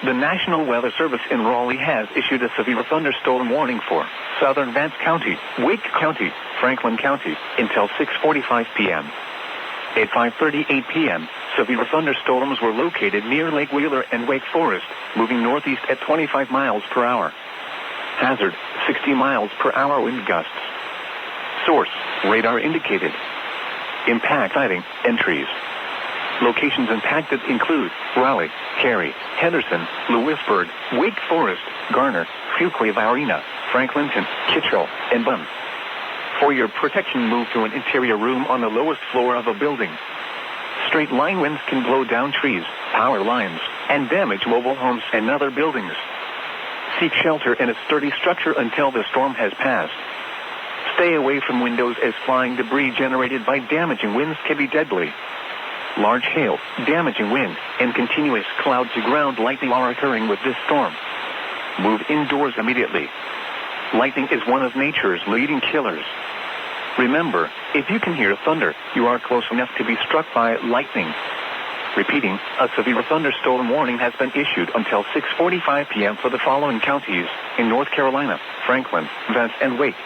The National Weather Service in Raleigh has issued a severe thunderstorm warning for southern Vance County, Wake County, Franklin County, until 6:45 p.m. At 5:38 p.m., severe thunderstorms were located near Lake Wheeler and Wake Forest, moving northeast at 25 miles per hour. Hazard, 60 miles per hour wind gusts. Source, radar indicated. Impact sighting, entries. Locations impacted include Raleigh, Cary, Henderson, Lewisburg, Wake Forest, Garner, Fuquay-Varina, Franklinton, Kittrell, and Bunn. For your protection, move to an interior room on the lowest floor of a building. Straight line winds can blow down trees, power lines, and damage mobile homes and other buildings. Seek shelter in a sturdy structure until the storm has passed. Stay away from windows as flying debris generated by damaging winds can be deadly. Large hail, damaging wind, and continuous cloud-to-ground lightning are occurring with this storm. Move indoors immediately. Lightning is one of nature's leading killers. Remember, if you can hear thunder, you are close enough to be struck by lightning. Repeating, a severe thunderstorm warning has been issued until 6:45 p.m. for the following counties in North Carolina: Franklin, Vance, and Wake.